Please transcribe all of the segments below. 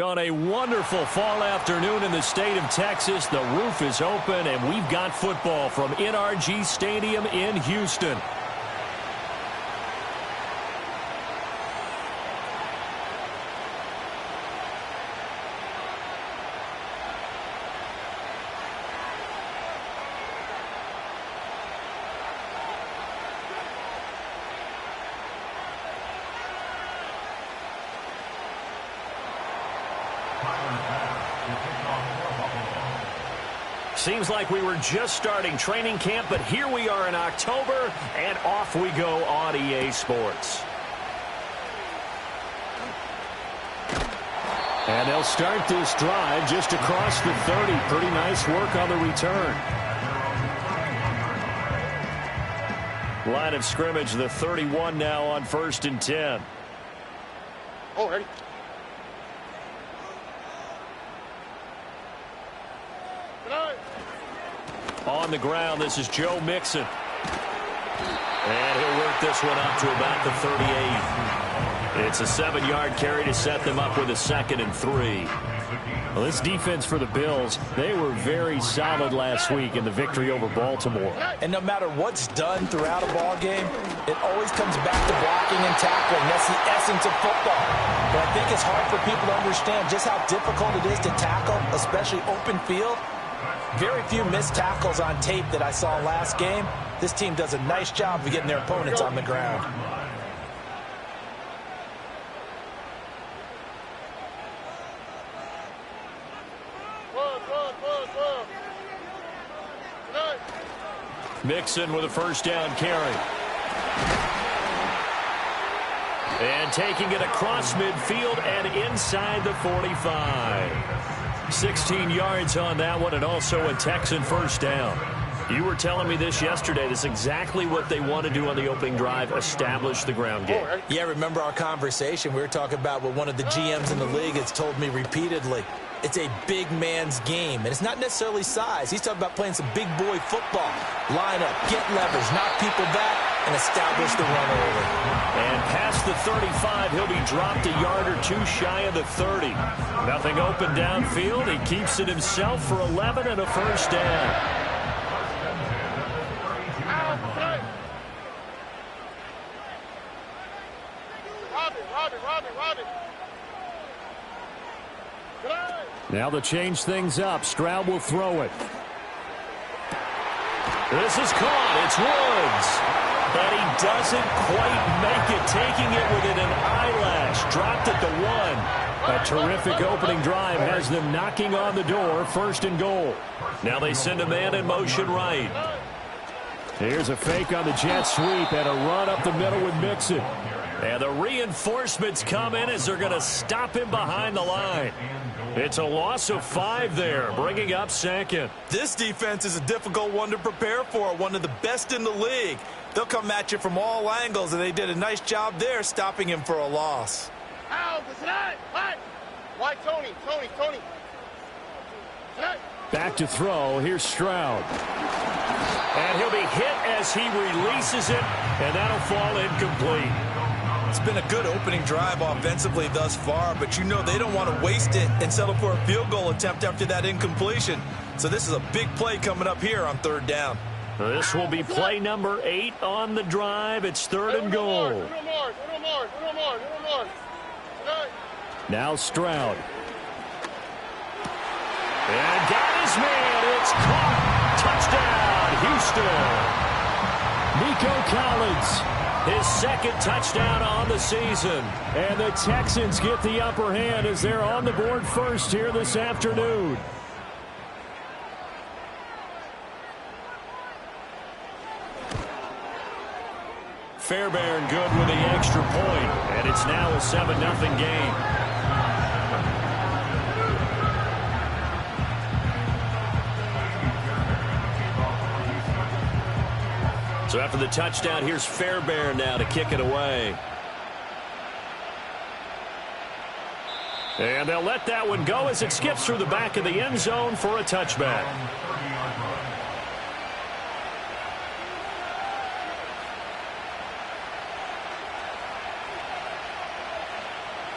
On a wonderful fall afternoon in the state of Texas, the roof is open, and we've got football from NRG Stadium in Houston. Seems like we were just starting training camp, but here we are in October, and off we go on EA Sports. And they'll start this drive just across the 30. Pretty nice work on the return. Line of scrimmage, the 31 now on 1st and 10. Oh, ready. On the ground, this is Joe Mixon. And he'll work this one up to about the 38. It's a 7-yard carry to set them up with a 2nd and 3. Well, this defense for the Bills, they were very solid last week in the victory over Baltimore. And no matter what's done throughout a ball game, it always comes back to blocking and tackling. That's the essence of football. But I think it's hard for people to understand just how difficult it is to tackle, especially open field. Very few missed tackles on tape that I saw last game. This team does a nice job of getting their opponents on the ground. Mixon with a 1st down carry. And taking it across midfield and inside the 45. 16 yards on that one, and also a Texan 1st down. You were telling me this yesterday. This is exactly what they want to do on the opening drive, establish the ground game. Yeah, remember our conversation? We were talking about what one of the GMs in the league has told me repeatedly. It's a big man's game, and it's not necessarily size. He's talking about playing some big boy football. Line up, get leverage, knock people back, and establish the run early. And past the 35, he'll be dropped a yard or 2 shy of the 30. Nothing open downfield. He keeps it himself for 11 and a 1st down. Now to change things up, Stroud will throw it. This is caught. It's Woods. And he doesn't quite make it, taking it within an eyelash. Dropped at the 1. A terrific opening drive has them knocking on the door, 1st and goal. Now they send a man in motion right. Here's a fake on the jet sweep and a run up the middle with Mixon. And the reinforcements come in as they're going to stop him behind the line. It's a loss of 5 there, bringing up 2nd. This defense is a difficult one to prepare for, one of the best in the league. They'll come at you from all angles, and they did a nice job there stopping him for a loss. Back to throw. Here's Stroud. And he'll be hit as he releases it, and that'll fall incomplete. It's been a good opening drive offensively thus far, but you know they don't want to waste it and settle for a field goal attempt after that incompletion. So this is a big play coming up here on 3rd down. This will be play number 8 on the drive. It's 3rd and goal. Now Stroud. And got his man. It's caught. Touchdown, Houston. Nico Collins. His 2nd touchdown on the season. And the Texans get the upper hand as they're on the board first here this afternoon. Fairbairn good with the extra point, and it's now a 7-0 game. So after the touchdown, here's Fairbairn now to kick it away. And they'll let that one go as it skips through the back of the end zone for a touchback.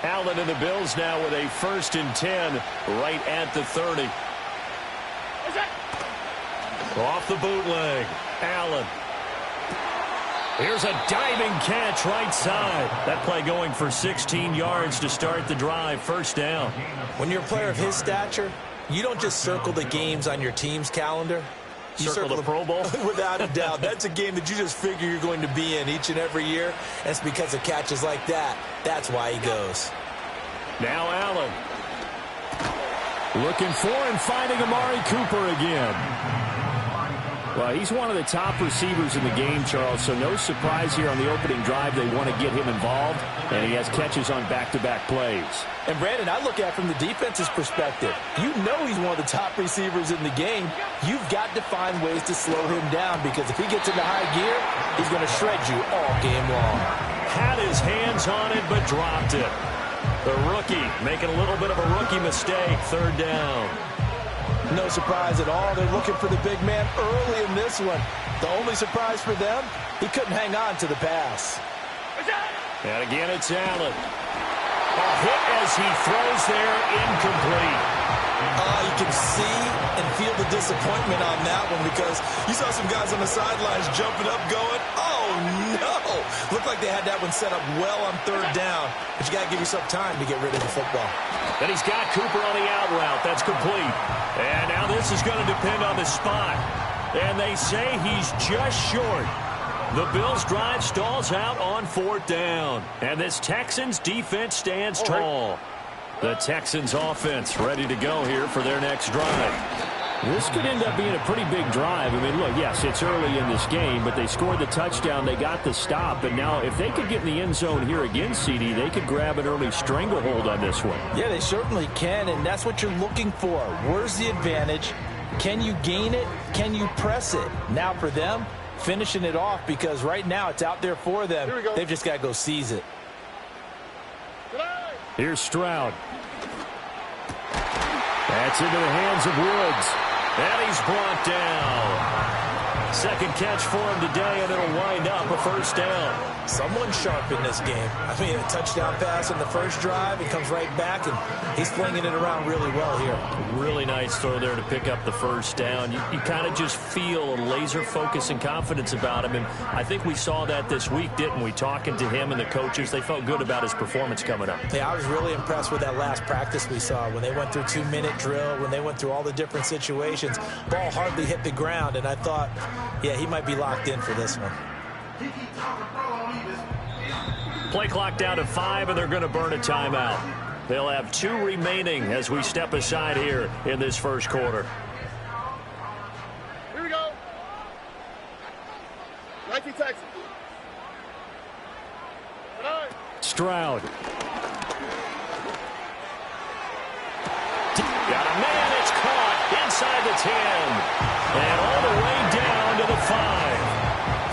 Allen and the Bills now with a 1st and 10 right at the 30. Off the bootleg. Allen. Here's a diving catch right side. That play going for 16 yards to start the drive. 1st down. When you're a player of his stature, you don't just circle the games on your team's calendar. You circle the Pro Bowl? Without a doubt. That's a game that you just figure you're going to be in each and every year. And it's because of catches like that. That's why he goes. Now Allen. Looking for and finding Amari Cooper again. Well, he's one of the top receivers in the game, Charles, so no surprise here on the opening drive. They want to get him involved, and he has catches on back-to-back plays. And, Brandon, I look at it from the defense's perspective. You know he's one of the top receivers in the game. You've got to find ways to slow him down because if he gets into high gear, he's going to shred you all game long. Had his hands on it, but dropped it. The rookie making a little bit of a rookie mistake. 3rd down. No surprise at all. They're looking for the big man early in this one. The only surprise for them, he couldn't hang on to the pass. And again, it's Allen. A hit as he throws there, incomplete. You can see and feel the disappointment on that one because you saw some guys on the sidelines jumping up going, oh, no. Looked like they had that one set up well on 3rd down, but you got to give yourself time to get rid of the football. Then he's got Cooper on the out route. That's complete. And now this is going to depend on the spot. And they say he's just short. The Bills' drive stalls out on 4th down. And this Texans defense stands tall. The Texans offense ready to go here for their next drive. This could end up being a pretty big drive. I mean, look, yes, it's early in this game, but they scored the touchdown. They got the stop. And now if they could get in the end zone here again, CD, they could grab an early stranglehold on this one. Yeah, they certainly can, and that's what you're looking for. Where's the advantage? Can you gain it? Can you press it? Now for them, finishing it off because right now it's out there for them. They've just got to go seize it. Here's Stroud. That's into the hands of Woods. And he's brought down. 2nd catch for him today, and it'll wind up a 1st down. Someone sharp in this game. I mean, a touchdown pass on the first drive. He comes right back, and he's flinging it around really well here. Really nice throw there to pick up the 1st down. You kind of just feel a laser focus and confidence about him, and I think we saw that this week, didn't we? Talking to him and the coaches, they felt good about his performance coming up. Yeah, I was really impressed with that last practice we saw when they went through 2-minute drill, when they went through all the different situations. Ball hardly hit the ground, and I thought, yeah, he might be locked in for this one. Play clock down to 5, and they're going to burn a timeout. They'll have 2 remaining as we step aside here in this 1st quarter. Here we go. Nike Texas. Stroud. Got a man, it's caught inside the 10. And all the way down to the 5.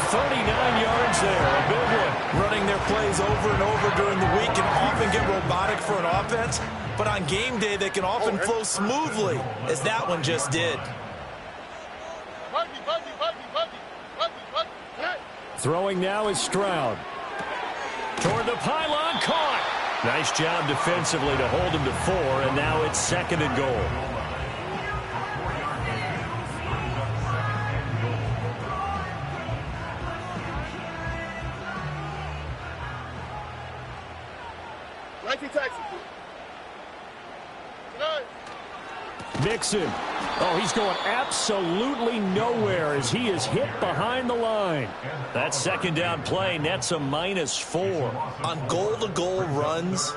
39 yards there, a big one. Running their plays over and over during the week can often get robotic for an offense, but on game day they can often flow smoothly, as that one just did. Throwing now is Stroud. Toward the pylon, caught. Nice job defensively to hold him to 4, and now it's 2nd and goal. Mixon. Oh, he's going absolutely nowhere as he is hit behind the line. That 2nd down play nets a -4. On goal-to-goal runs,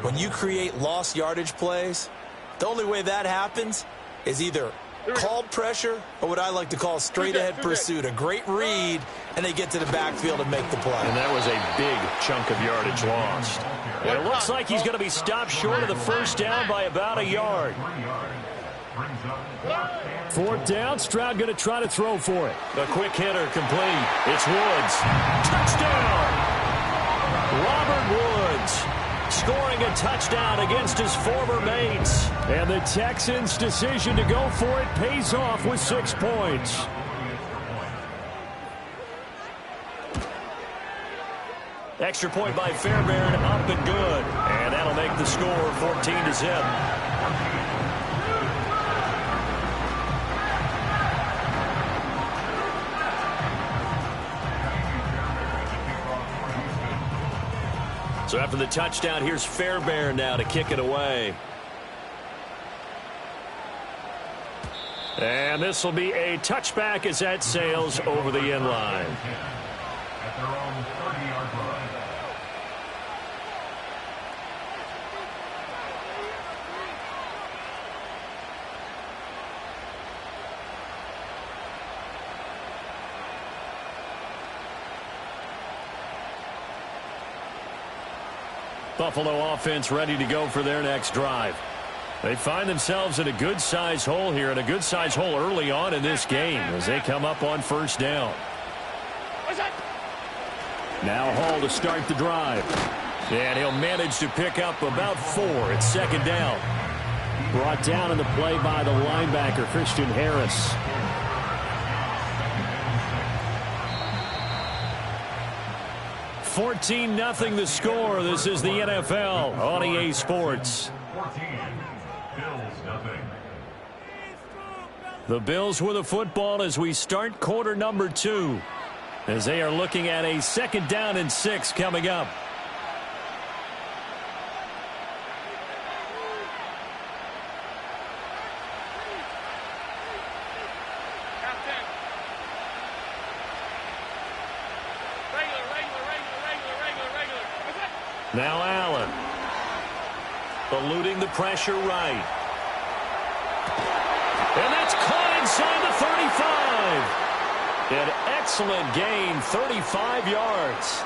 when you create lost yardage plays, the only way that happens is either called pressure or what I like to call straight-ahead pursuit. A great read, and they get to the backfield and make the play. And that was a big chunk of yardage lost. And it looks like he's going to be stopped short of the 1st down by about a yard. 4th down, Stroud going to try to throw for it. A quick hitter complete. It's Woods. Touchdown! Robert Woods scoring a touchdown against his former mates. And the Texans' decision to go for it pays off with 6 points. Extra point by Fairbairn, up and good. And that'll make make the score 14-0. So after the touchdown, here's Fairbairn now to kick it away. And this will be a touchback as that sails over the end line. At their own 30-yard line. Buffalo offense ready to go for their next drive. They find themselves in a good-sized hole here, and a good-sized hole early on in this game as they come up on first down. Now Hall to start the drive. And he'll manage to pick up about 4 at second down. Brought down in the play by the linebacker, Christian Harris. $14-0 the score. This is the NFL on EA Sports. 14. Bills nothing. The Bills with the football as we start quarter number 2. As they are looking at a 2nd down and 6 coming up. Now Allen. Eluding the pressure right. And that's caught inside the 35. An excellent gain, 35 yards.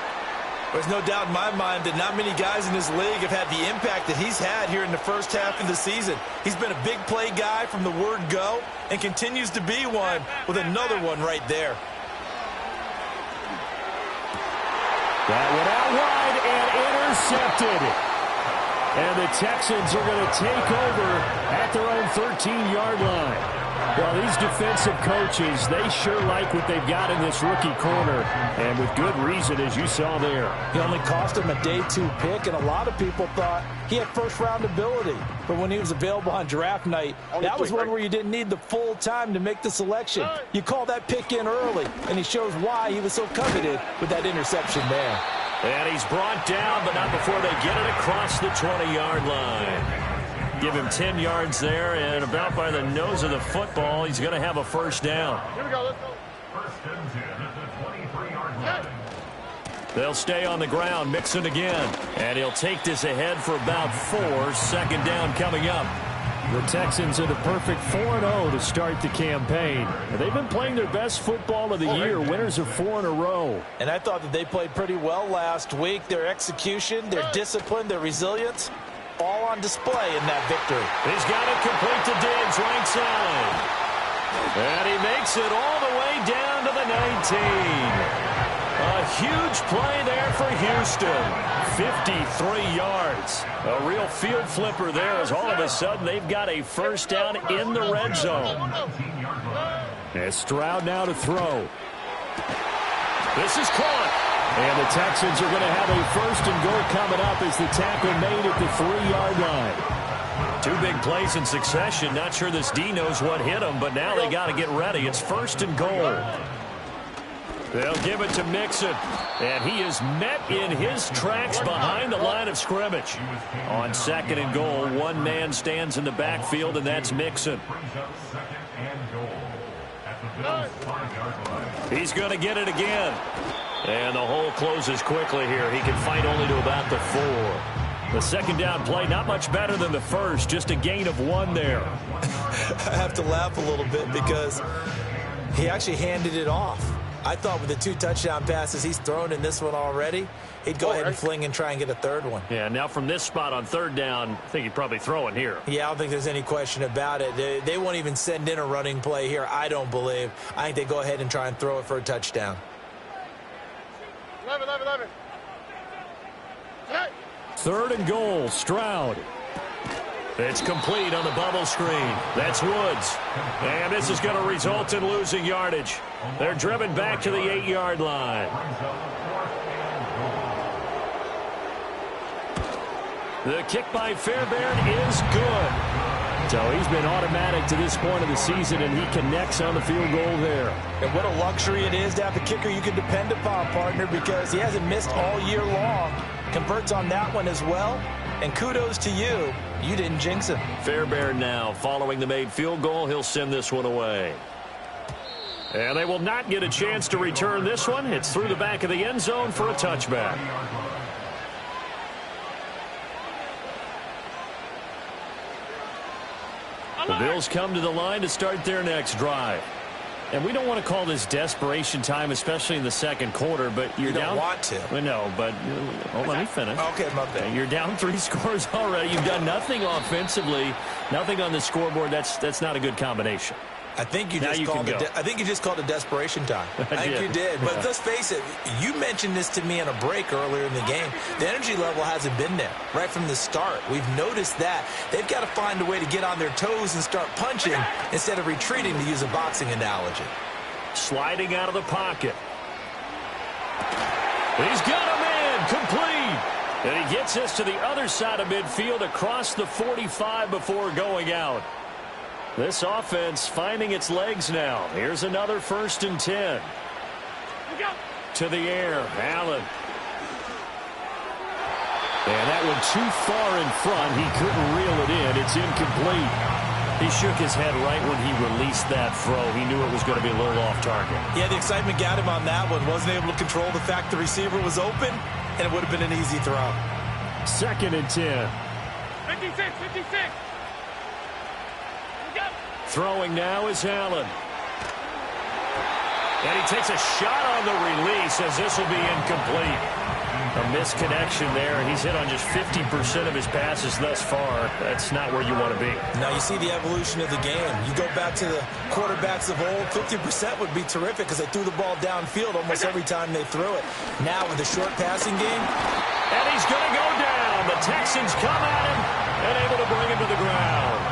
There's no doubt in my mind that not many guys in this league have had the impact that he's had here in the first half of the season. He's been a big play guy from the word go and continues to be one with another one right there. That went out wide and intercepted. And the Texans are going to take over at their own 13-yard line. Well, these defensive coaches, they sure like what they've got in this rookie corner, and with good reason, as you saw there. He only cost him a day 2 pick, and a lot of people thought he had first-round ability. But when he was available on draft night, that was one where you didn't need the full time to make the selection. You call that pick in early, and he shows why he was so coveted with that interception there. And he's brought down, but not before they get it across the 20-yard line. Give him 10 yards there, and about by the nose of the football, he's going to have a first down. Here we go, let's go. First and 10 at the 23-yard line. They'll stay on the ground, Mixon again. And he'll take this ahead for about 4. 2nd down coming up. The Texans are the perfect 4-0 to start the campaign. They've been playing their best football of the year, winners of 4 in a row. And I thought that they played pretty well last week. Their execution, their discipline, their resilience, all on display in that victory. He's got it complete to Diggs, right side. And he makes it all the way down to the 19. A huge play there for Houston. 53 yards. A real field flipper there as all of a sudden they've got a first down in the red zone. And Stroud now to throw. This is caught. And the Texans are going to have a 1st and goal coming up as the tackle made at the 3-yard line. 2 big plays in succession. Not sure this D knows what hit him, but now they got to get ready. It's 1st and goal. They'll give it to Mixon, and he is met in his tracks behind the line of scrimmage. On 2nd and goal, 1 man stands in the backfield, and that's Mixon. Brings up 2nd and goal at the Bills' 5-yard line. He's going to get it again. And the hole closes quickly here. He can fight only to about the 4. The 2nd down play, not much better than the first, just a gain of 1 there. I have to laugh a little bit because he actually handed it off. I thought with the 2 touchdown passes he's thrown in this one already, he'd go ahead and fling and try and get a 3rd one. Yeah, now from this spot on 3rd down, I think he'd probably throw it here. Yeah, I don't think there's any question about it. They won't even send in a running play here, I don't believe. I think they go ahead and try and throw it for a touchdown. 11. 3rd and goal, Stroud. It's complete on the bubble screen. That's Woods. And this is going to result in losing yardage. They're driven back to the 8-yard line. The kick by Fairbairn is good. So he's been automatic to this point of the season, and he connects on the field goal there. And what a luxury it is to have a kicker you can depend upon, partner, because he hasn't missed all year long. Converts on that one as well. And kudos to you. You didn't jinx him. Fairbairn now following the made field goal. He'll send this one away. And they will not get a chance to return this one. It's through the back of the end zone for a touchback. The Bills come to the line to start their next drive. And we don't want to call this desperation time, especially in the second quarter, but you're down. You don't want to. Well, no, but let me finish. Okay, my bad. You're down 3 scores already. You've done nothing offensively, nothing on the scoreboard. That's not a good combination. I think you just called it desperation time. I think you did. But let's face it, you mentioned this to me in a break earlier in the game. The energy level hasn't been there right from the start. We've noticed that. They've got to find a way to get on their toes and start punching instead of retreating, to use a boxing analogy. Sliding out of the pocket. He's got him in. Complete. And he gets us to the other side of midfield across the 45 before going out. This offense finding its legs now. Here's another 1st and 10. To the air, Allen. And that one too far in front. He couldn't reel it in. It's incomplete. He shook his head right when he released that throw. He knew it was going to be a little off target. Yeah, the excitement got him on that one. Wasn't able to control the fact the receiver was open, and it would have been an easy throw. 2nd and 10. 56, 56. Throwing now is Allen. And he takes a shot on the release as this will be incomplete. A misconnection there, and he's hit on just 50% of his passes thus far. That's not where you want to be. Now you see the evolution of the game. You go back to the quarterbacks of old, 50% would be terrific because they threw the ball downfield almost every time they threw it. Now with the short passing game. And he's going to go down. The Texans come at him and able to bring him to the ground.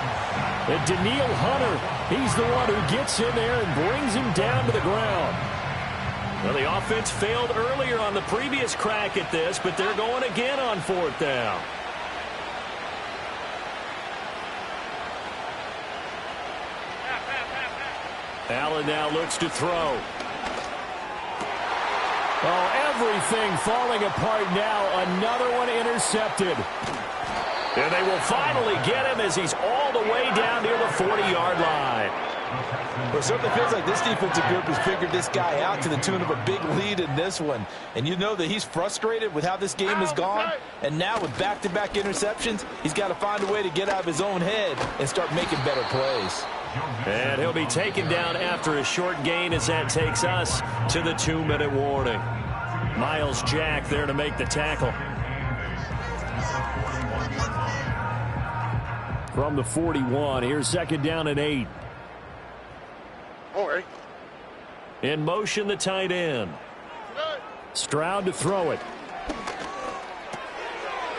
And Daniil Hunter, he's the one who gets in there and brings him down to the ground. Well, the offense failed earlier on the previous crack at this, but they're going again on 4th down. Allen now looks to throw. Oh, everything falling apart now. Another one intercepted. And they will finally get him as he's all the way down near the 40-yard line. Well, it certainly feels like this defensive group has figured this guy out to the tune of a big lead in this one. And you know that he's frustrated with how this game has gone. And now with back-to-back interceptions, he's got to find a way to get out of his own head and start making better plays. And he'll be taken down after a short gain as that takes us to the 2-minute warning. Miles Jack there to make the tackle. From the 41, here's 2nd down and 8. All right. In motion, the tight end. Stroud to throw it.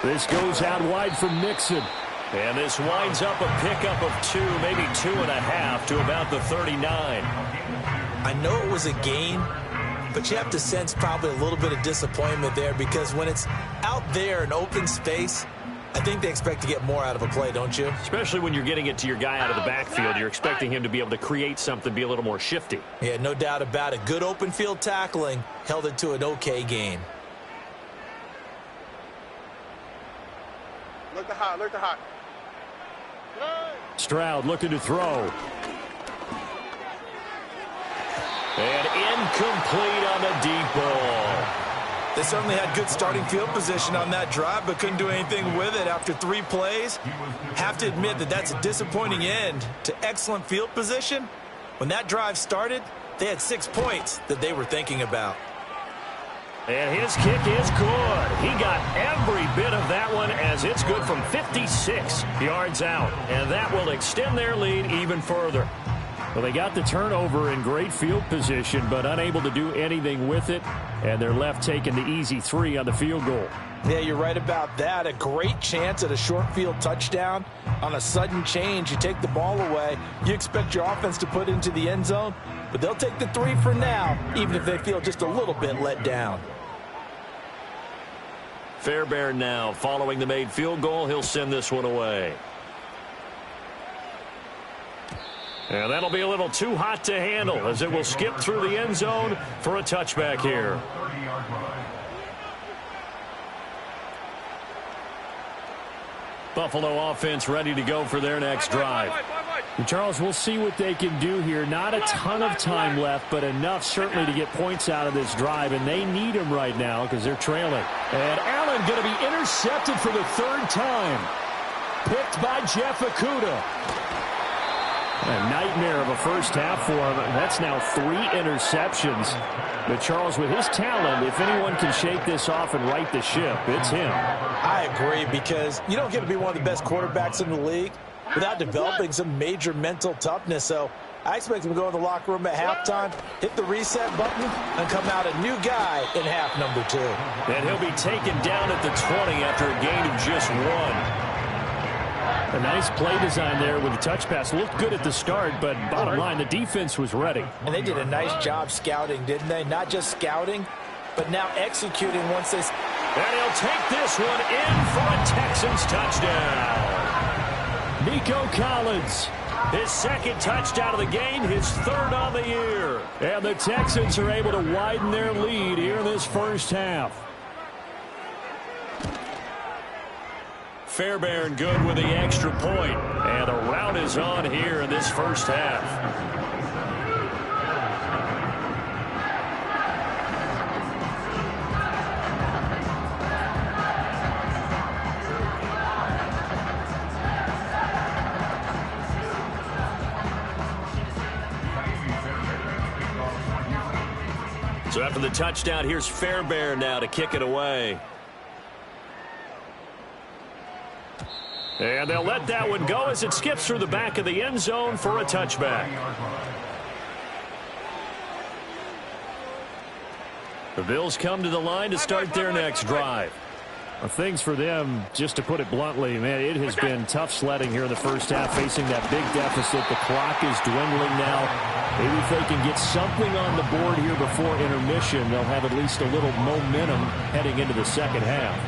This goes out wide from Nixon. And this winds up a pickup of 2, maybe 2.5 to about the 39. I know it was a gain, but you have to sense probably a little bit of disappointment there because when it's out there in open space, I think they expect to get more out of a play, don't you? Especially when you're getting it to your guy out of the backfield. You're expecting him to be able to create something, be a little more shifty. Yeah, no doubt about it. Good open field tackling held it to an okay gain. Look to hot, look to hot. Stroud looking to throw. And incomplete on the deep ball. They certainly had good starting field position on that drive, but couldn't do anything with it after 3 plays. Have to admit that that's a disappointing end to excellent field position. When that drive started, they had 6 points that they were thinking about. And his kick is good. He got every bit of that one as it's good from 56 yards out. And that will extend their lead even further. Well, they got the turnover in great field position, but unable to do anything with it. And they're left taking the easy 3 on the field goal. Yeah, you're right about that. A great chance at a short field touchdown. On a sudden change, you take the ball away. You expect your offense to put into the end zone, but they'll take the 3 for now, even if they feel just a little bit let down. Fairbairn now following the made field goal. He'll send this one away. And that'll be a little too hot to handle as it will skip through the end zone for a touchback here. 30-yard line. Buffalo offense ready to go for their next drive. And Charles, we'll see what they can do here. Not a ton of time left, but enough certainly to get points out of this drive, and they need them right now because they're trailing. And Allen going to be intercepted for the third time. Picked by Jeff Okudah. A nightmare of a first half for him. That's now 3 interceptions. But Charles, with his talent, if anyone can shake this off and right the ship, it's him. I agree, because you don't get to be one of the best quarterbacks in the league without developing some major mental toughness. So I expect him to go in the locker room at halftime, hit the reset button, and come out a new guy in half number 2. And he'll be taken down at the 20 after a gain of just 1. A nice play design there with the touch pass. Looked good at the start, but bottom line, the defense was ready. And they did a nice job scouting, didn't they? Not just scouting, but now executing once they... And he'll take this one in for a Texans touchdown. Nico Collins. His second touchdown of the game, his third on the year. And the Texans are able to widen their lead here in this first half. Fairbairn good with the extra point. And a rout is on here in this first half. So after the touchdown, here's Fairbairn now to kick it away. And they'll let that one go as it skips through the back of the end zone for a touchback. The Bills come to the line to start their next drive. Well, things for them, just to put it bluntly, man, it has been tough sledding here in the first half, facing that big deficit. The clock is dwindling now. Maybe if they can get something on the board here before intermission, they'll have at least a little momentum heading into the second half.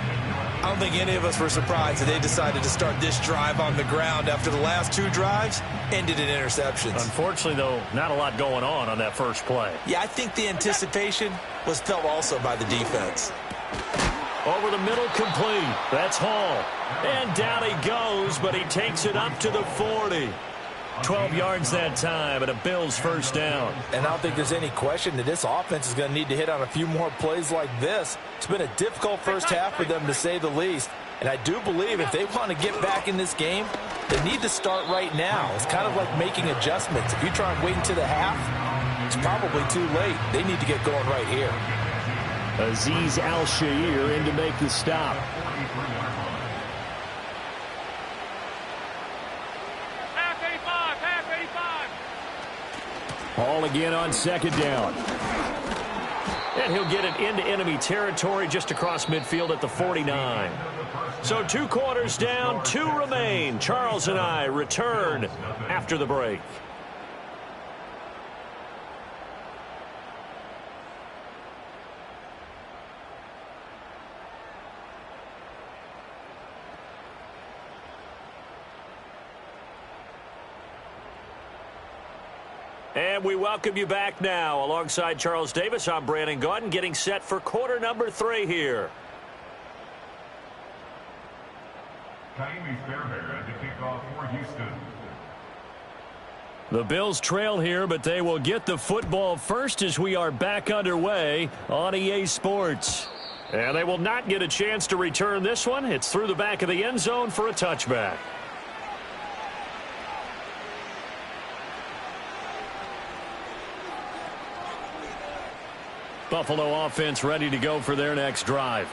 I don't think any of us were surprised that they decided to start this drive on the ground after the last 2 drives ended in interceptions. Unfortunately, though, not a lot going on that first play. Yeah, I think the anticipation was felt also by the defense. Over the middle, complete. That's Hall. And down he goes, but he takes it up to the 40. 12 yards that time, and a Bills first down. And I don't think there's any question that this offense is going to need to hit on a few more plays like this. It's been a difficult first half for them, to say the least. And I do believe if they want to get back in this game, they need to start right now. It's kind of like making adjustments. If you try and wait until the half, it's probably too late. They need to get going right here. Azeez Al-Shaair in to make the stop. Hall again on second down. And he'll get it into enemy territory just across midfield at the 49. So 2 quarters down, 2 remain. Charles and I return after the break. And we welcome you back now. Alongside Charles Davis, I'm Brandon Gaudin, getting set for quarter number 3 here. Ka'imi Fairbairn to kick off for Houston. The Bills trail here, but they will get the football first as we are back underway on EA Sports. And they will not get a chance to return this one. It's through the back of the end zone for a touchback. Buffalo offense ready to go for their next drive.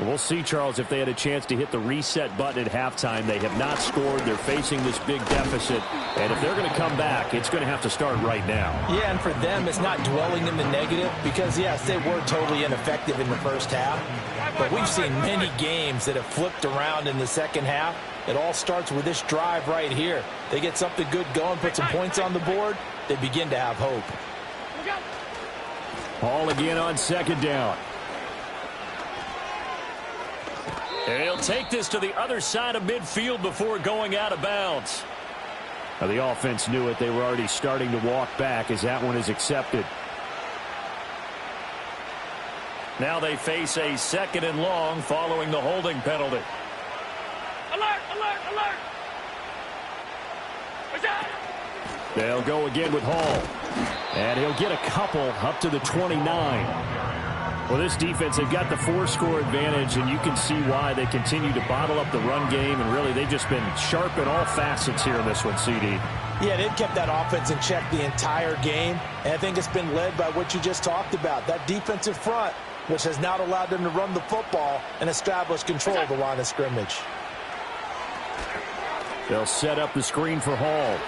We'll see, Charles, if they had a chance to hit the reset button at halftime. They have not scored. They're facing this big deficit. And if they're going to come back, it's going to have to start right now. Yeah, and for them, it's not dwelling in the negative because, yes, they were totally ineffective in the first half. But we've seen many games that have flipped around in the second half. It all starts with this drive right here. They get something good going, put some points on the board, they begin to have hope. Hall again on second down. And he'll take this to the other side of midfield before going out of bounds. Now, the offense knew it. They were already starting to walk back as that one is accepted. Now they face a 2nd and long following the holding penalty. Alert, alert, alert. They'll go again with Hall. And he'll get a couple up to the 29. Well, this defense, they've got the 4-score advantage, and you can see why they continue to bottle up the run game, and really they've just been sharp in all facets here in this one, CD. Yeah, they've kept that offense in check the entire game, and I think it's been led by what you just talked about, that defensive front, which has now allowed them to run the football and establish control of the line of scrimmage. They'll set up the screen for Hall.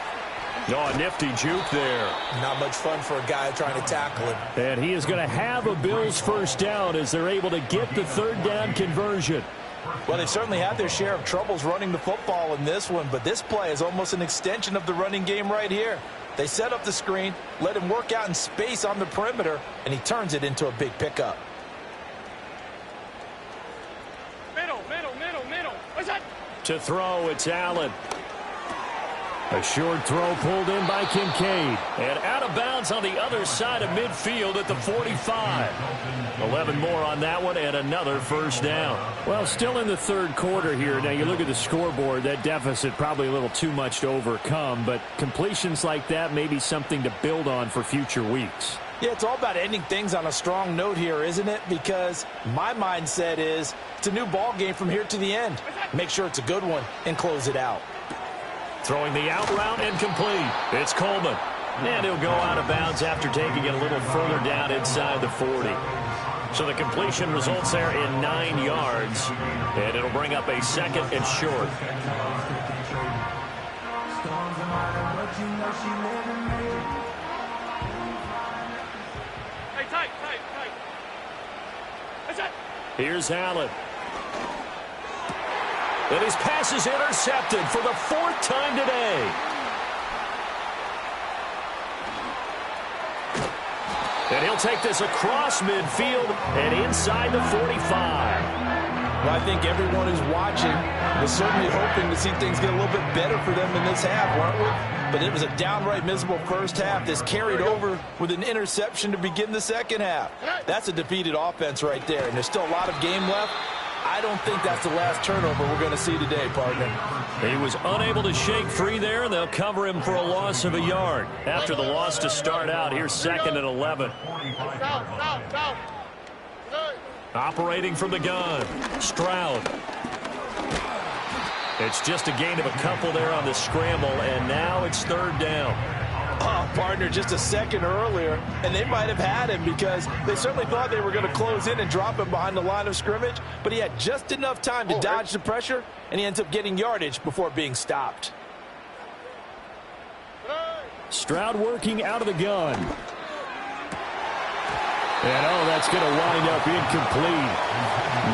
Oh, a nifty juke there. Not much fun for a guy trying to tackle him. And he is going to have a Bills first down as they're able to get the 3rd down conversion. Well, they certainly had their share of troubles running the football in this one, but this play is almost an extension of the running game right here. They set up the screen, let him work out in space on the perimeter, and he turns it into a big pickup. Middle, middle, middle, middle. What's that? To throw, it's Allen. A short throw pulled in by Kincaid. And out of bounds on the other side of midfield at the 45. 11 more on that one and another first down. Well, still in the 3rd quarter here. Now, you look at the scoreboard, that deficit probably a little too much to overcome, but completions like that may be something to build on for future weeks. Yeah, it's all about ending things on a strong note here, isn't it? Because my mindset is it's a new ball game from here to the end. Make sure it's a good one and close it out. Throwing the out route and complete. It's Coleman. And he'll go out of bounds after taking it a little further down inside the 40. So the completion results there in 9 yards. And it'll bring up a 2nd and short. Hey, tight, tight, tight. What's that? Here's Allen. And his pass is intercepted for the 4th time today. And he'll take this across midfield and inside the 45. Well, I think everyone who's watching was certainly hoping to see things get a little bit better for them in this half, weren't we? But it was a downright miserable first half. This carried over with an interception to begin the 2nd half. That's a defeated offense right there, and there's still a lot of game left. I don't think that's the last turnover we're going to see today, partner. He was unable to shake free there, and they'll cover him for a loss of a yard. After the loss to start out, here's 2nd and 11. Operating from the gun, Stroud. It's just a gain of a couple there on the scramble, and now it's 3rd down. Oh, partner, just a second earlier, and they might have had him because they certainly thought they were going to close in and drop him behind the line of scrimmage, but he had just enough time to dodge the pressure, and he ends up getting yardage before being stopped. Stroud working out of the gun. And, oh, that's going to wind up incomplete.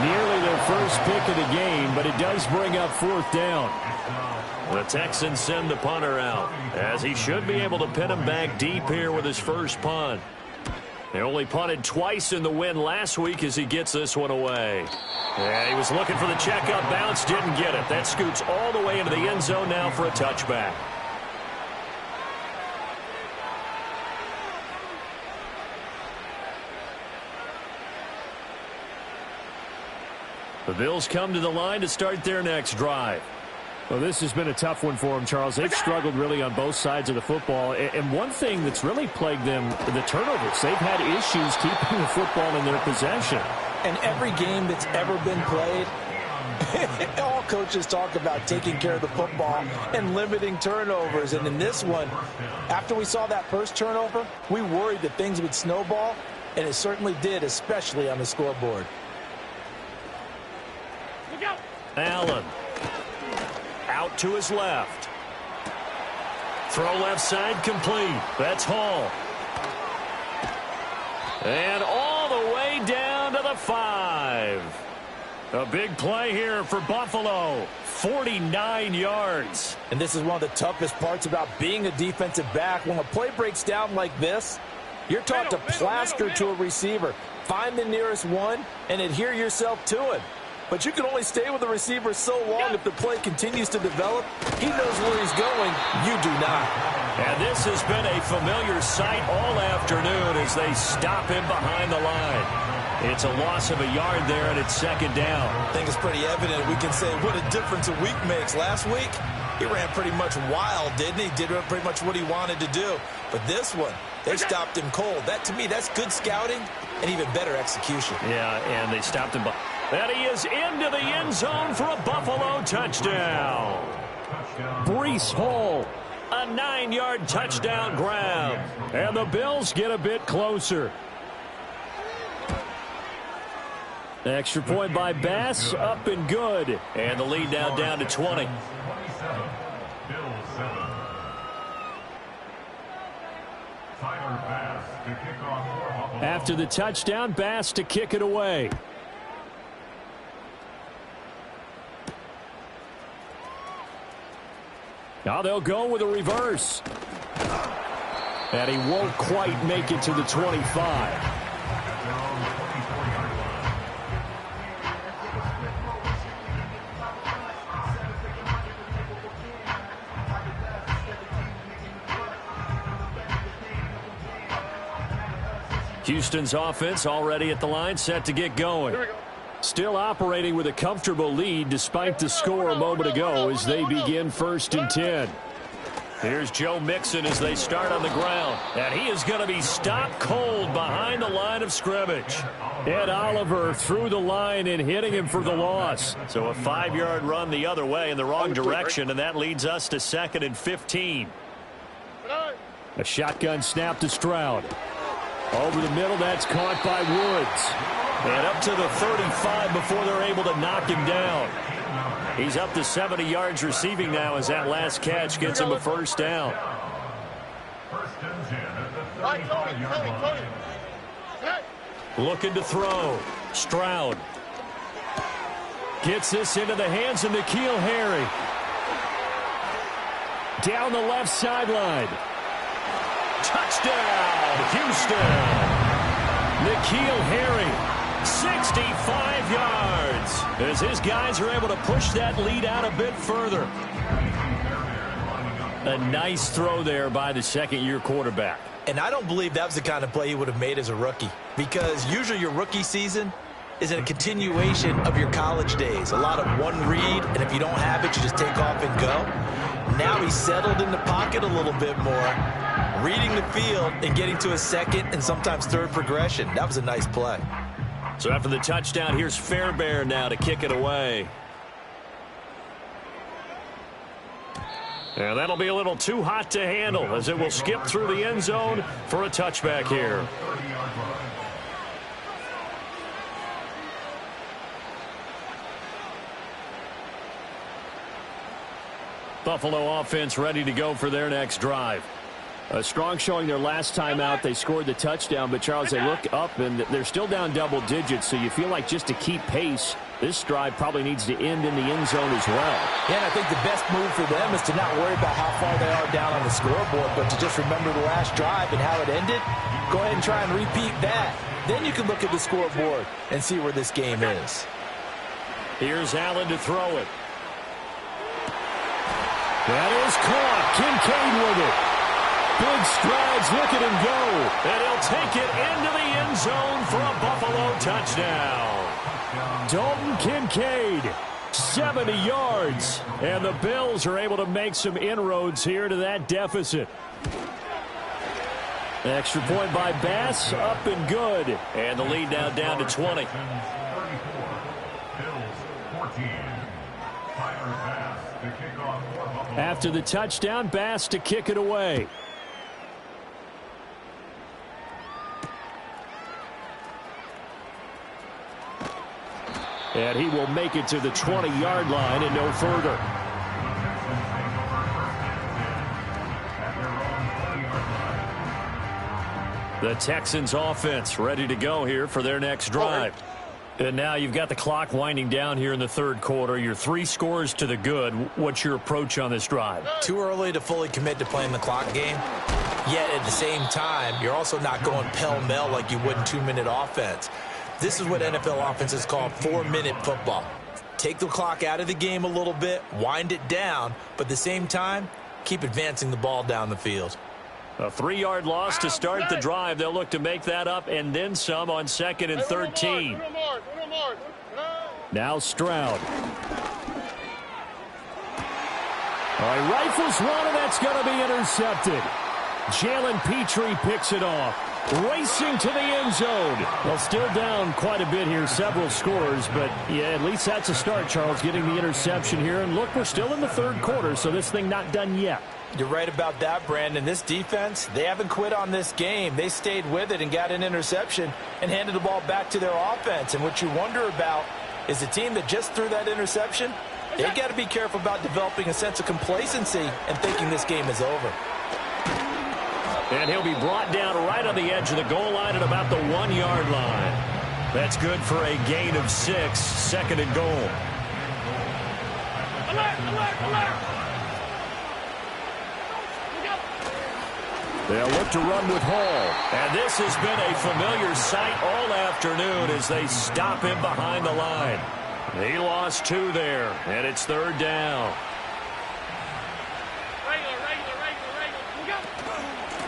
Nearly their first pick of the game, but it does bring up 4th down. The Texans send the punter out, as he should be able to pin him back deep here with his first punt. They only punted twice in the win last week as he gets this one away. Yeah, he was looking for the checkup bounce, didn't get it. That scoots all the way into the end zone now for a touchback. The Bills come to the line to start their next drive. Well, this has been a tough one for them, Charles. They've struggled really on both sides of the football. And one thing that's really plagued them, the turnovers. They've had issues keeping the football in their possession. And every game that's ever been played, all coaches talk about taking care of the football and limiting turnovers. And in this one, after we saw that first turnover, we worried that things would snowball, and it certainly did, especially on the scoreboard. Allen. Out to his left. Throw left side complete. That's Hall. And all the way down to the 5. A big play here for Buffalo. 49 yards. And this is one of the toughest parts about being a defensive back. When a play breaks down like this, you're taught to plaster to a receiver. Find the nearest one and adhere yourself to him. But you can only stay with the receiver so long if the play continues to develop. He knows where he's going. You do not. And this has been a familiar sight all afternoon as they stop him behind the line. It's a loss of a yard there, and it's second down. I think it's pretty evident. We can say what a difference a week makes. Last week, he ran pretty much wild, didn't he? Did pretty much what he wanted to do. But this one, they stopped him cold. That, to me, that's good scouting and even better execution. Yeah, and they stopped him. And he is into the end zone for a Buffalo touchdown. Breece Hall, a 9-yard touchdown grab. And the Bills get a bit closer. Extra point by Bass, up and good. And the lead now down to 20. After the touchdown, Bass to kick it away. Now they'll go with a reverse. And he won't quite make it to the 25. Houston's offense already at the line, set to get going. Still operating with a comfortable lead despite the score a moment ago as they begin 1st and 10. Here's Joe Mixon as they start on the ground. And he is going to be stopped cold behind the line of scrimmage. Ed Oliver through the line and hitting him for the loss. So a 5-yard run the other way in the wrong direction, and that leads us to 2nd and 15. A shotgun snap to Stroud. Over the middle, that's caught by Woods. And up to the 35 before they're able to knock him down. He's up to 70 yards receiving now as that last catch gets him a first down. Looking to throw. Stroud. Gets this into the hands of N'Keal Harry. Down the left sideline. Touchdown, Houston. N'Keal Harry, 65 yards. As his guys are able to push that lead out a bit further. A nice throw there by the second-year quarterback. And I don't believe that was the kind of play he would have made as a rookie. Because usually your rookie season is a continuation of your college days. A lot of one read, and if you don't have it, you just take off and go. Now he's settled in the pocket a little bit more, reading the field and getting to a second and sometimes third progression. That was a nice play. So after the touchdown, here's Fairbairn now to kick it away. And that'll be a little too hot to handle as it will skip through the end zone for a touchback here. Buffalo offense ready to go for their next drive. A strong showing their last time out. They scored the touchdown, but Charles, they look up and they're still down double digits, so you feel like just to keep pace, this drive probably needs to end in the end zone as well. Yeah, and I think the best move for them is to not worry about how far they are down on the scoreboard, but to just remember the last drive and how it ended. Go ahead and try and repeat that. Then you can look at the scoreboard and see where this game is. Here's Allen to throw it. That is caught. Kincaid with it. Big strides, look at him go. And he'll take it into the end zone for a Buffalo touchdown. Dalton Kincaid, 70 yards. And the Bills are able to make some inroads here to that deficit. Extra point by Bass, up and good. And the lead now down to 20. After the touchdown, Bass to kick it away. And he will make it to the 20-yard line and no further. The Texans offense ready to go here for their next drive. And now you've got the clock winding down here in the third quarter. You're 3 scores to the good. What's your approach on this drive? Too early to fully commit to playing the clock game. Yet at the same time, you're also not going pell-mell like you would in 2-minute offense. This is what NFL offenses call 4-minute football. take the clock out of the game a little bit, wind it down, but at the same time, keep advancing the ball down the field. A 3-yard loss to start the drive. They'll look to make that up and then some on 2nd and 13. Now Stroud. All right, rifles one, and that's going to be intercepted. Jalen Petrie picks it off. Racing to the end zone. Well, still down quite a bit here, several scores, but yeah, at least that's a start, Charles, getting the interception here. And look, we're still in the third quarter, so this thing not done yet. You're right about that, Brandon. This defense, they haven't quit on this game. They stayed with it and got an interception and handed the ball back to their offense. And what you wonder about is the team that just threw that interception, they got to be careful about developing a sense of complacency and thinking this game is over. And he'll be brought down right on the edge of the goal line at about the 1-yard line. That's good for a gain of 6, 2nd and goal. Alert, alert, alert. They'll look to run with Hall. And this has been a familiar sight all afternoon as they stop him behind the line. He lost 2 there, and it's 3rd down.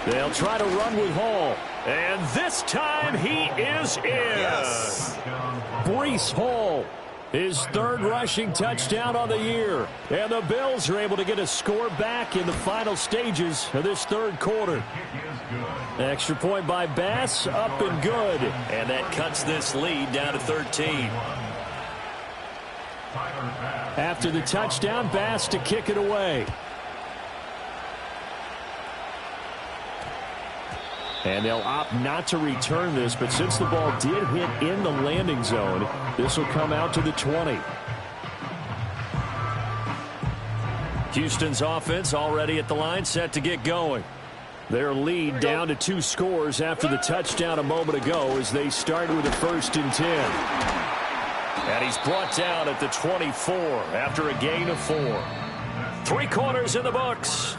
They'll try to run with Hall. And this time he is in. Yes. Breece Hall, his 3rd rushing touchdown on the year. And the Bills are able to get a score back in the final stages of this 3rd quarter. Extra point by Bass, up and good. And that cuts this lead down to 13. After the touchdown, Bass to kick it away. And they'll opt not to return this, but since the ball did hit in the landing zone, this will come out to the 20. Houston's offense already at the line, set to get going. Their lead down to 2 scores after the touchdown a moment ago as they start with a 1st and 10. And he's brought down at the 24 after a gain of 4. 3 quarters in the books.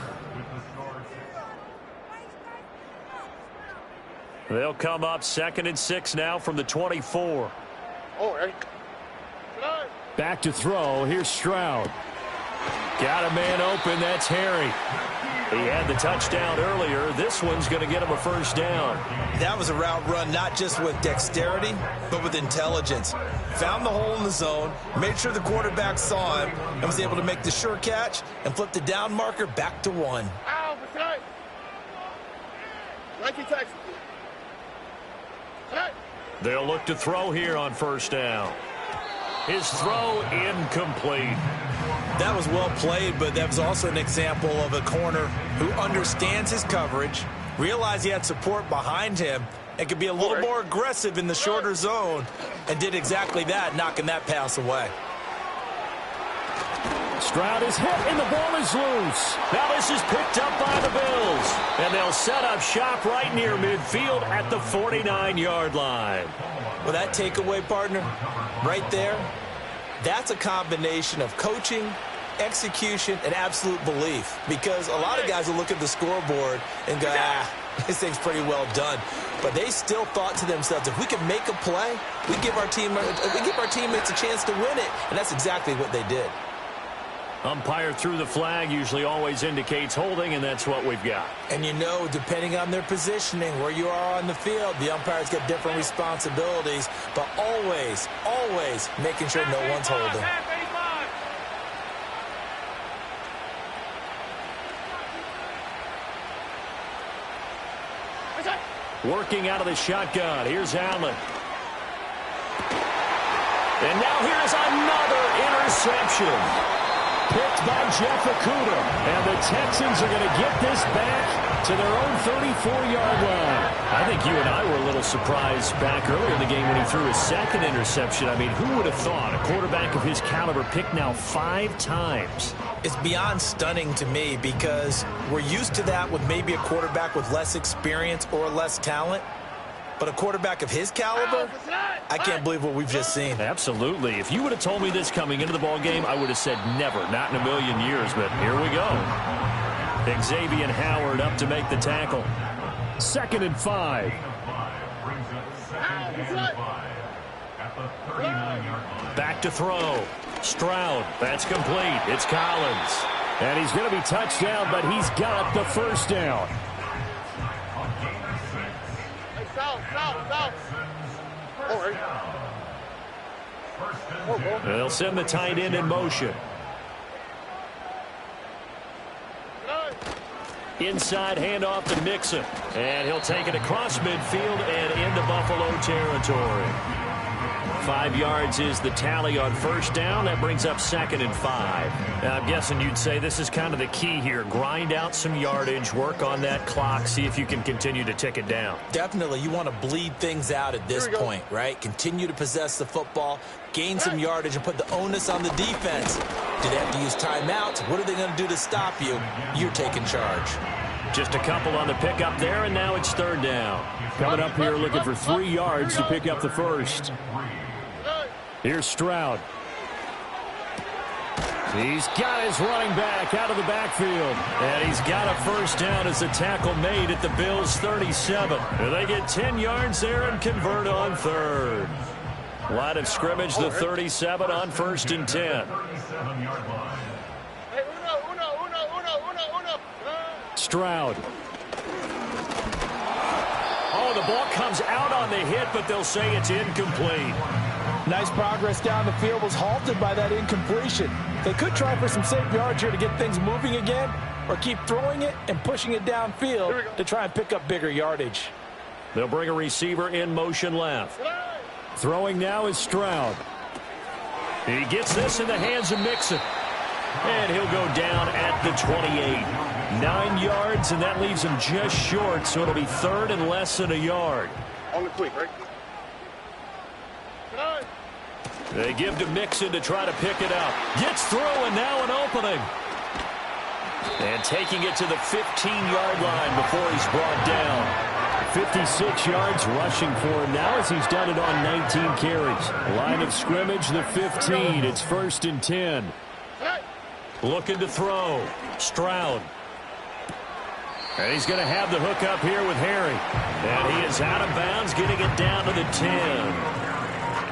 They'll come up 2nd and 6 now from the 24. Back to throw. Here's Stroud. Got a man open. That's Harry. He had the touchdown earlier. This one's going to get him a 1st down. That was a route run not just with dexterity, but with intelligence. Found the hole in the zone, made sure the quarterback saw him, and was able to make the sure catch and flip the down marker back to 1. They'll look to throw here on 1st down. His throw incomplete. That was well played, but that was also an example of a corner who understands his coverage, realized he had support behind him, and could be a little more aggressive in the shorter zone, and did exactly that, knocking that pass away. Stroud is hit, and the ball is loose. Now this is picked up by the Bills. And they'll set up shop right near midfield at the 49-yard line. Well, that takeaway, partner, right there, that's a combination of coaching, execution, and absolute belief. Because a lot of guys will look at the scoreboard and go, this thing's pretty well done. But they still thought to themselves, if we can make a play, we give our teammates a chance to win it. And that's exactly what they did. Umpire threw the flag, usually always indicates holding, and that's what we've got. And you know, depending on their positioning, where you are on the field, the umpires get different responsibilities, but always, always making sure no one's holding. Working out of the shotgun. Here's Allen. And now here's another interception. Picked by Jeff Okudah. And the Texans are going to get this back to their own 34-yard line. I think you and I were a little surprised back earlier in the game when he threw his 2nd interception. I mean, who would have thought a quarterback of his caliber picked now 5 times? It's beyond stunning to me because we're used to that with maybe a quarterback with less experience or less talent. But a quarterback of his caliber, I can't believe what we've just seen. Absolutely. If you would have told me this coming into the ball game, I would have said never, not in a million years. But here we go. Xavier Howard up to make the tackle. 2nd and 5. Back to throw. Stroud, that's complete. It's Collins. And he's going to be touched down, but he's got the first down. Hey, south. They'll send the tight end in motion. Inside handoff to Mixon. And he'll take it across midfield and into Buffalo territory. 5 yards is the tally on first down. That brings up 2nd and 5. Now, I'm guessing you'd say this is kind of the key here. Grind out some yardage, work on that clock, see if you can continue to tick it down. Definitely, you want to bleed things out at this point, right? Continue to possess the football, gain some yardage, and put the onus on the defense. Do they have to use timeouts? What are they going to do to stop you? You're taking charge. Just a couple on the pickup there, and now it's 3rd down. Coming up here looking for 3 yards to pick up the first. Here's Stroud. He's got his running back out of the backfield. And he's got a first down as a tackle made at the Bills' 37. And they get 10 yards there and convert on 3rd. Line of scrimmage, the 37 on 1st and 10. Stroud. Oh, the ball comes out on the hit, but they'll say it's incomplete. Nice progress down the field, was halted by that incompletion. They could try for some safe yards here to get things moving again, or keep throwing it and pushing it downfield to try and pick up bigger yardage. They'll bring a receiver in motion left. Throwing now is Stroud. He gets this in the hands of Mixon. And he'll go down at the 28. 9 yards, and that leaves him just short, so it'll be 3rd and less than a yard. On the quick, right? They give to Mixon to try to pick it up. Gets through, and now an opening. And taking it to the 15-yard line before he's brought down. 56 yards rushing for him now as he's done it on 19 carries. Line of scrimmage, the 15. It's 1st and 10. Looking to throw. Stroud. And he's going to have the hook up here with Harry. And he is out of bounds, getting it down to the 10.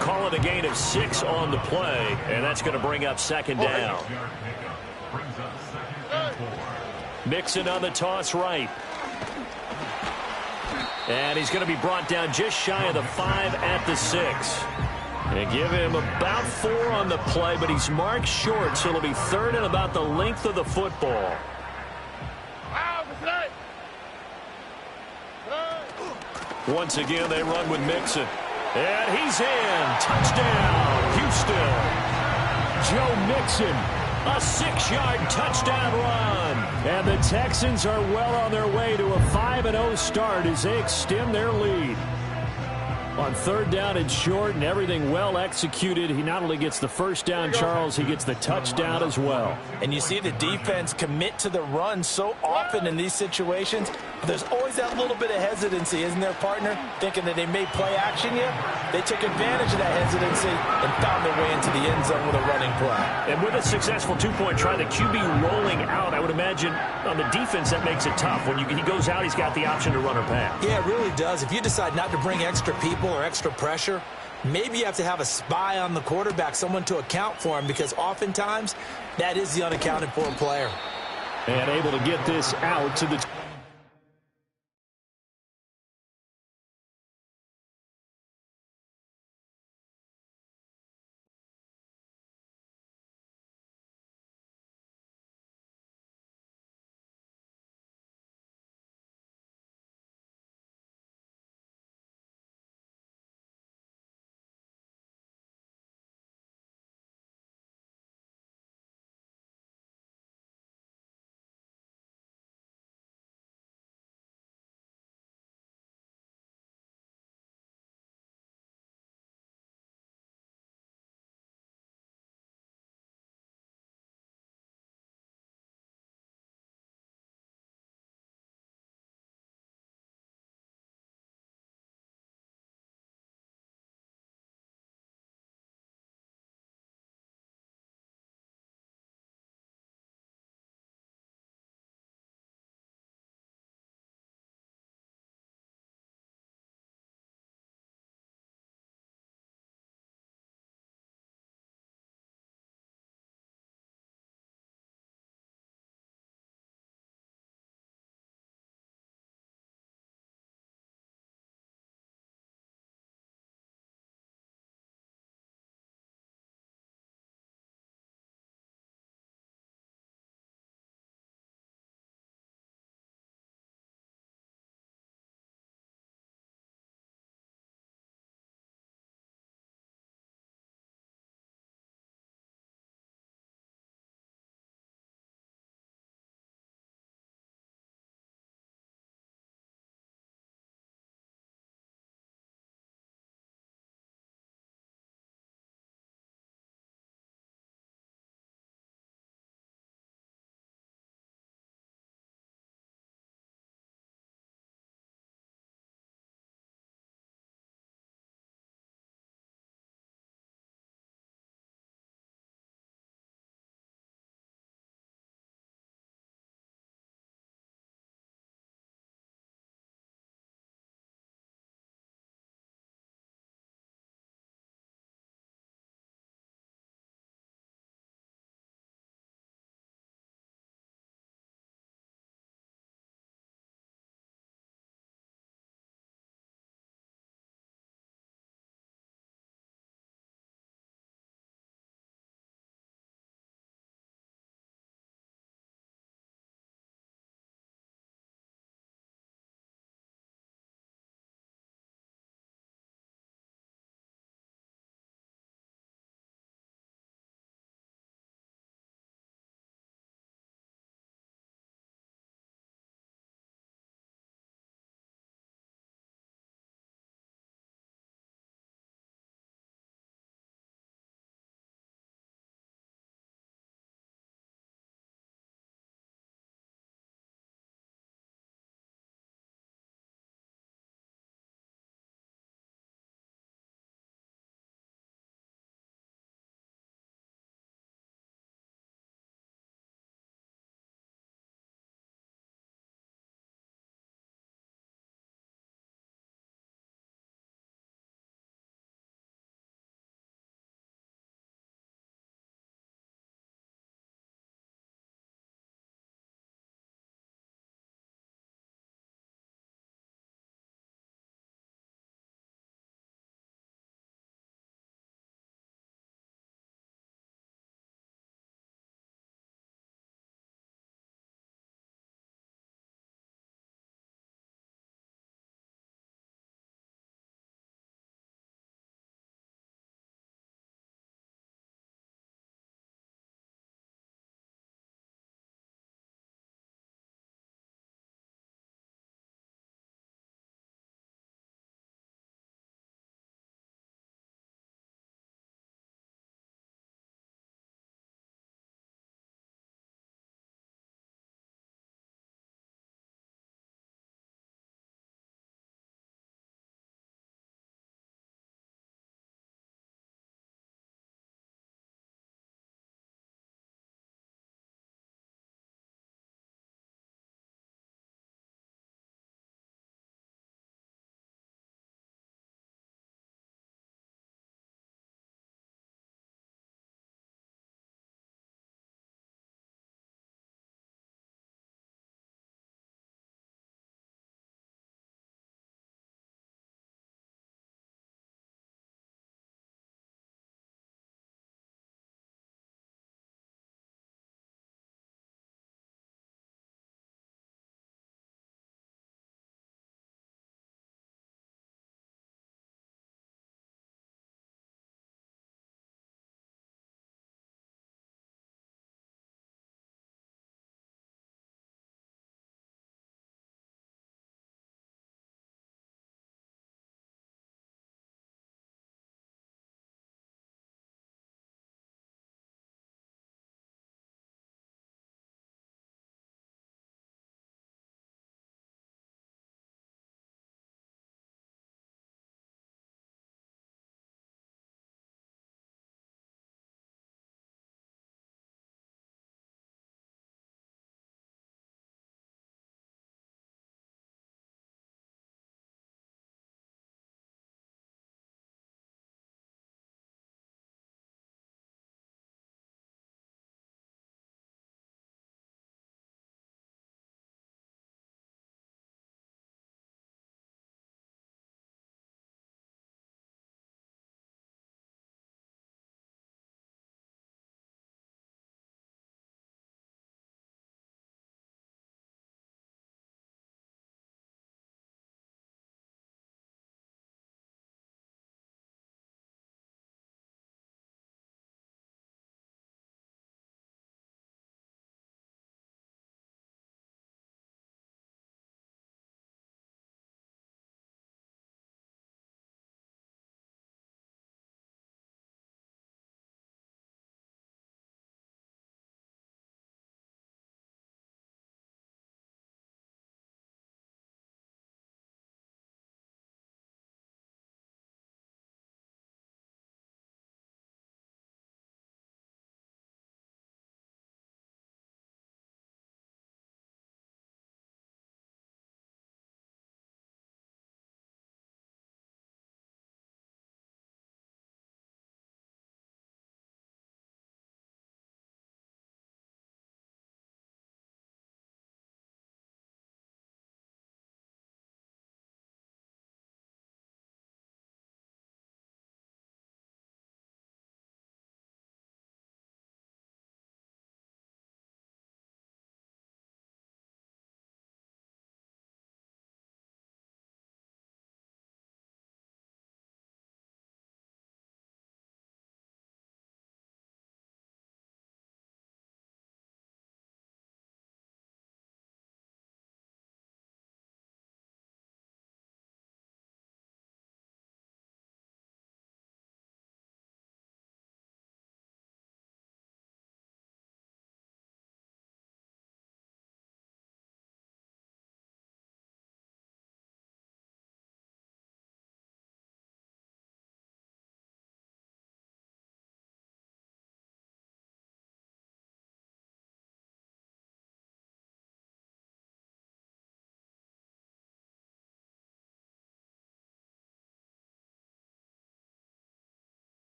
Call it a gain of 6 on the play, and that's going to bring up 2nd down. Mixon on the toss right. And he's going to be brought down just shy of the 5 at the 6. And give him about 4 on the play, but he's marked short, so it'll be 3rd and about the length of the football. Once again, they run with Mixon. And he's in. Touchdown, Houston. Joe Mixon. A 6-yard touchdown run. And the Texans are well on their way to a 5-0 start as they extend their lead. On 3rd down and short and everything well executed, he not only gets the first down, Charles, he gets the touchdown as well. And you see the defense commit to the run so often in these situations. But there's always that little bit of hesitancy, isn't there, partner? Thinking that they may play action yet. They took advantage of that hesitancy and found their way into the end zone with a running play. And with a successful 2-point try, the QB rolling out, I would imagine on the defense that makes it tough. When he goes out, he's got the option to run or pass. Yeah, it really does. If you decide not to bring extra people or extra pressure, maybe you have to have a spy on the quarterback, someone to account for him, because oftentimes that is the unaccounted for player. And able to get this out to the